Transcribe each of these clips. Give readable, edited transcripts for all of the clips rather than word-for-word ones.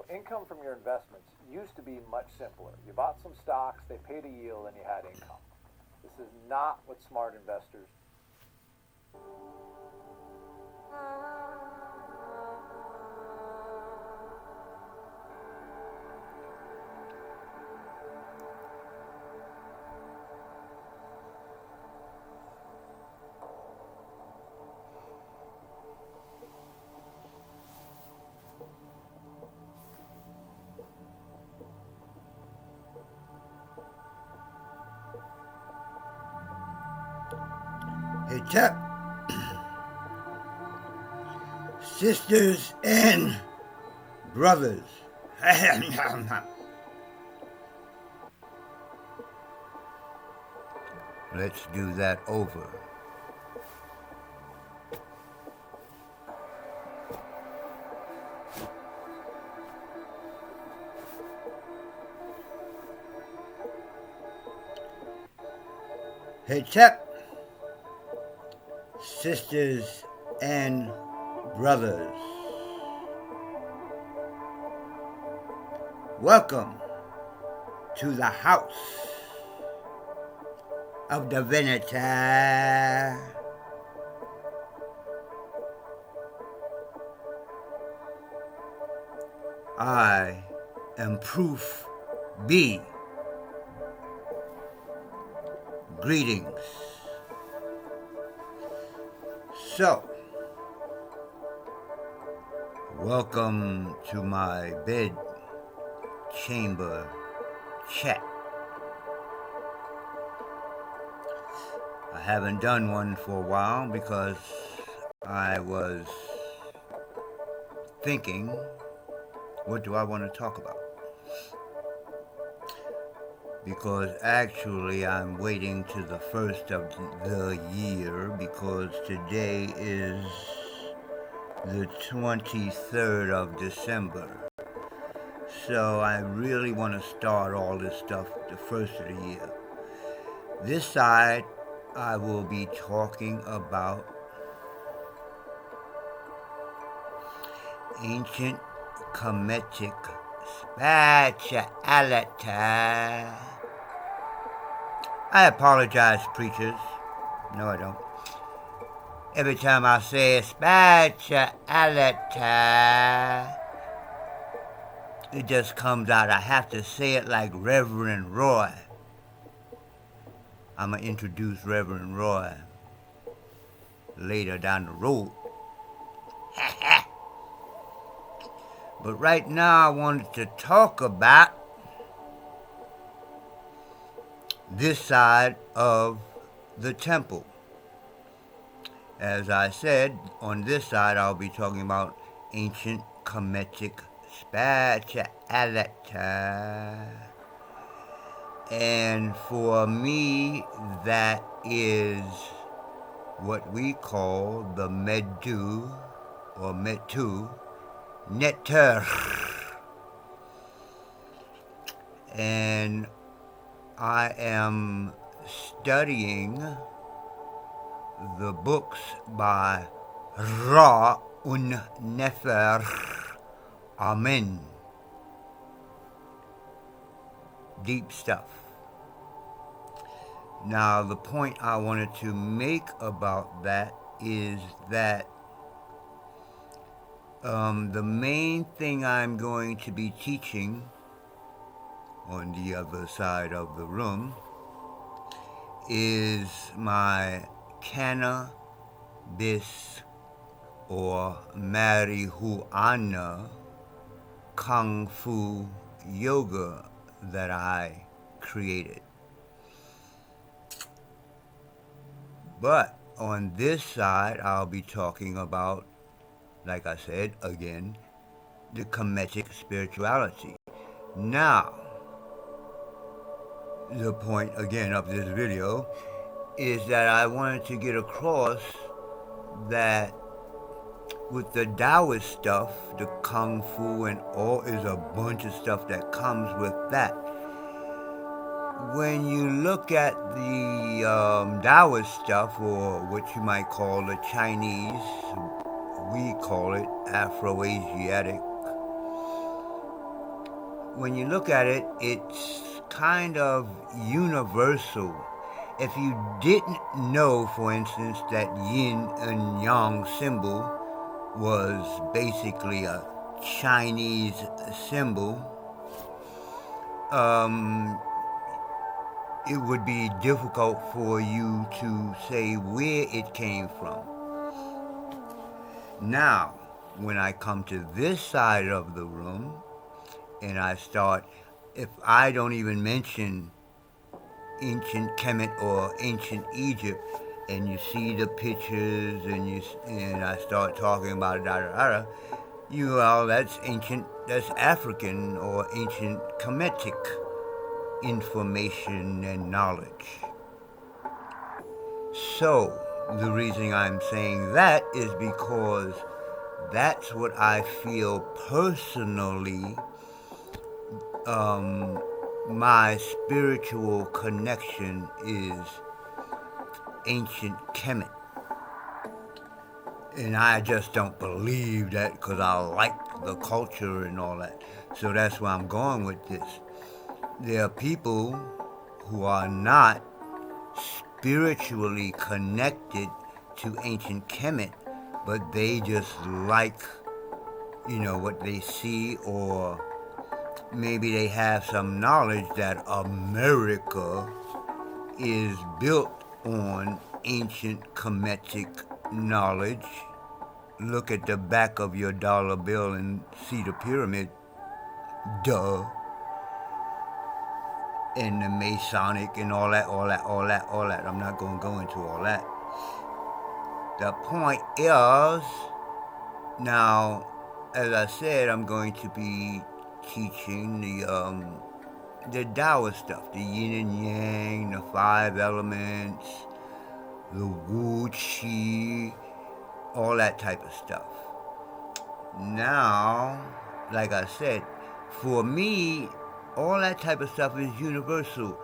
income from your investments used to be much simpler. You bought some stocks, they paid a yield, and you had income. This is not what smart investors. Hey, Chuck. Sisters and brothers. Let's do that over. Hey, Chuck. Sisters and brothers. Welcome to the house of divinity. I am Proof B. Greetings. So, welcome to my bed chamber chat. I haven't done one for a while because I was thinking, what do I want to talk about? Because actually I'm waiting to the first of the year because today is the 23rd of December. So I really want to start all this stuff the first of the year. This side I will be talking about ancient Khemitik spirituality. I apologize, preachers. No, I don't. Every time I say spirituality, it just comes out. I have to say it like Reverend Roy. I'm going to introduce Reverend Roy later down the road. But right now I wanted to talk about this side of the temple. As I said, on this side I'll be talking about ancient Khemitik spirituality. And for me, that is what we call the Medu or Metu Neter. And I am studying the books by Ra un Nefer Amen. Deep stuff. Now, the point I wanted to make about that is that the main thing I'm going to be teaching on the other side of the room is my cannabis or Mari-HuAna Kung Fu yoga that I created. But on this side, I'll be talking about, like I said, again, the Khemitik spirituality. Now, the point, again, of this video is that I wanted to get across that with the Taoist stuff, the Kung Fu and all is a bunch of stuff that comes with that. When you look at the Taoist stuff, or what you might call the Chinese, we call it Afro-Asiatic, when you look at it, it's kind of universal. If you didn't know, for instance, that yin and yang symbol was basically a Chinese symbol, it would be difficult for you to say where it came from. Now, when I come to this side of the room and I start, if I don't even mention ancient Kemet or ancient Egypt, and you see the pictures and I start talking about it, that's ancient, that's African or ancient Khemitik information and knowledge. So the reason I'm saying that is because that's what I feel personally. My spiritual connection is ancient Kemet. And I just don't believe that because I like the culture and all that. So that's where I'm going with this. There are people who are not spiritually connected to ancient Kemet, but they just like, what they see, or maybe they have some knowledge that America is built on ancient Khemitic knowledge. Look at the back of your dollar bill and see the pyramid. Duh. And the Masonic and all that. I'm not going to go into all that. The point is, now, as I said, I'm going to be teaching the Taoist stuff, the yin and yang, the 5 elements, the Wu Qi, all that type of stuff. Now, like I said, for me, all that type of stuff is universal.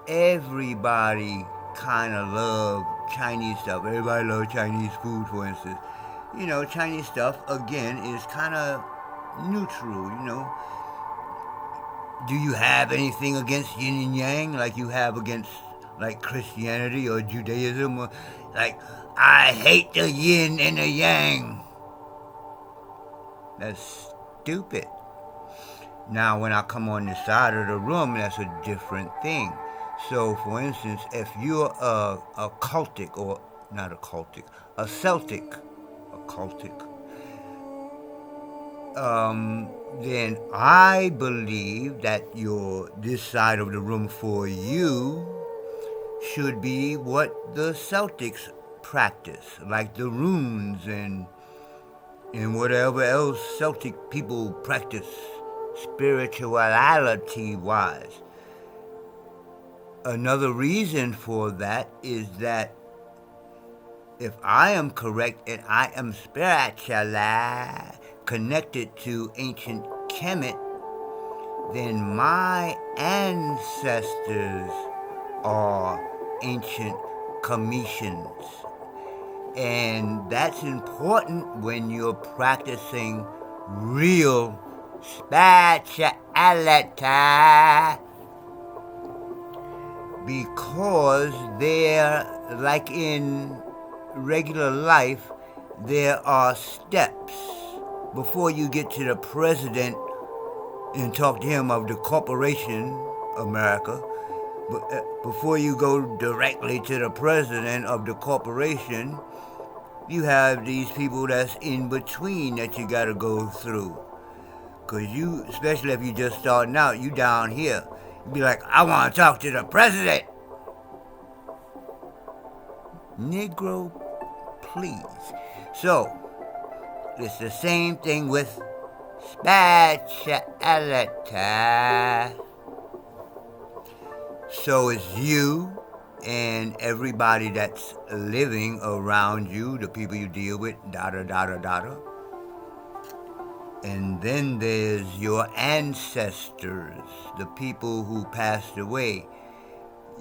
Everybody kind of love Chinese stuff. Everybody loves Chinese food, for instance. Chinese stuff, again, is kind of neutral, Do you have anything against yin and yang like you have against, like, Christianity or Judaism? Or, like, I hate the yin and the yang. That's stupid. Now, when I come on this side of the room, that's a different thing. So, for instance, if you're a cultic, or not a cultic, a Celtic, then I believe that this side of the room for you should be what the Celtics practice, like the runes and whatever else Celtic people practice spirituality-wise. Another reason for that is that if I am correct and I am spiritually connected to ancient Kemet, then my ancestors are ancient Khemitians. And that's important when you're practicing real spirituality, because they're, like in regular life, there are steps before you get to the president and talk to him of the corporation, America. Before you go directly to the president of the corporation, you have these people that's in between that you got to go through. Because you, especially if you're just starting out, you down here, you be like, I want to talk to the president. Negro, please. So, it's the same thing with spirituality. So it's you and everybody that's living around you, the people you deal with, And then there's your ancestors, the people who passed away,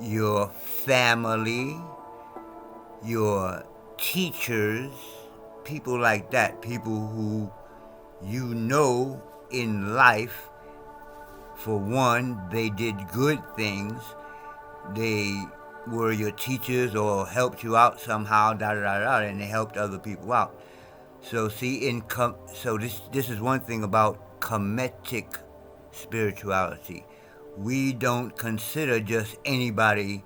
your family, your teachers, people like that, people who in life For one, they did good things. They were your teachers or helped you out somehow, and they helped other people out. So see, so this is one thing about Khemitik spirituality. We don't consider just anybody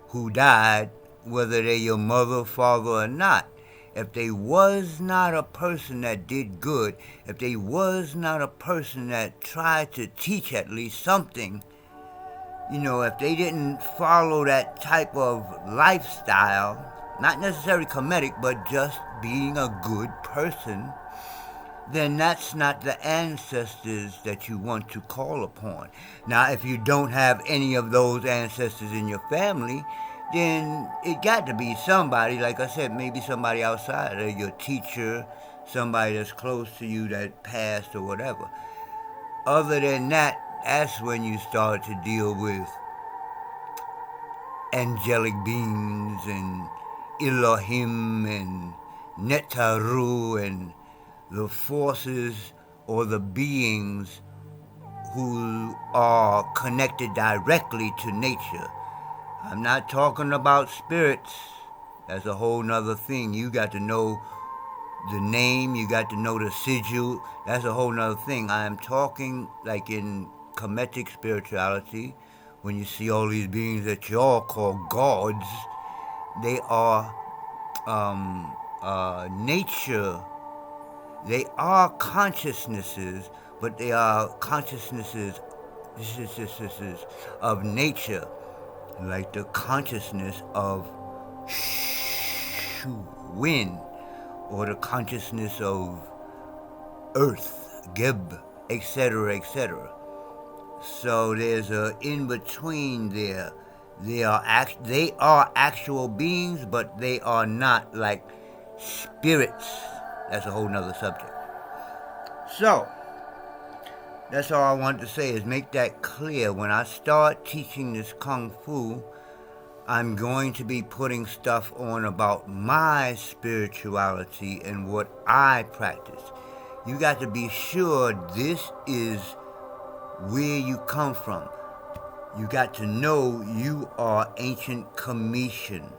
who died, whether they're your mother, father, or not. If they was not a person that did good, if they was not a person that tried to teach at least something, if they didn't follow that type of lifestyle, not necessarily Khemitik, but just being a good person, then that's not the ancestors that you want to call upon. Now, if you don't have any of those ancestors in your family, then it got to be somebody, like I said, maybe somebody outside, or your teacher, somebody that's close to you that passed or whatever. Other than that, that's when you start to deal with angelic beings and Elohim and Netaru and the forces or the beings who are connected directly to nature. I'm not talking about spirits. That's a whole nother thing. You got to know the name, you got to know the sigil. That's a whole nother thing. I am talking like in Khemitik spirituality, when you see all these beings that y'all call gods, they are nature. They are consciousnesses, but they are consciousnesses of nature, like the consciousness of wind, or the consciousness of earth, Geb, etc., etc. So there's a in between there. They are actual beings, but they are not like spirits. That's a whole nother subject. So that's all I wanted to say, is make that clear. When I start teaching this Kung Fu, I'm going to be putting stuff on about my spirituality and what I practice. You got to be sure this is where you come from. You got to know you are ancient Khemitian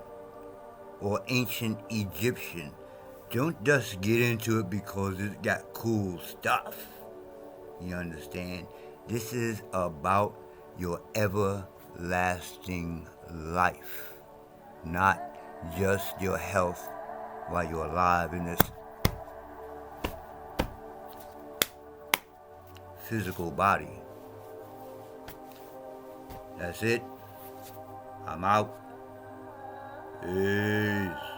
or ancient Egyptian. Don't just get into it because it's got cool stuff. You understand? This is about your everlasting life, not just your health while you're alive in this physical body. That's it. I'm out. Peace.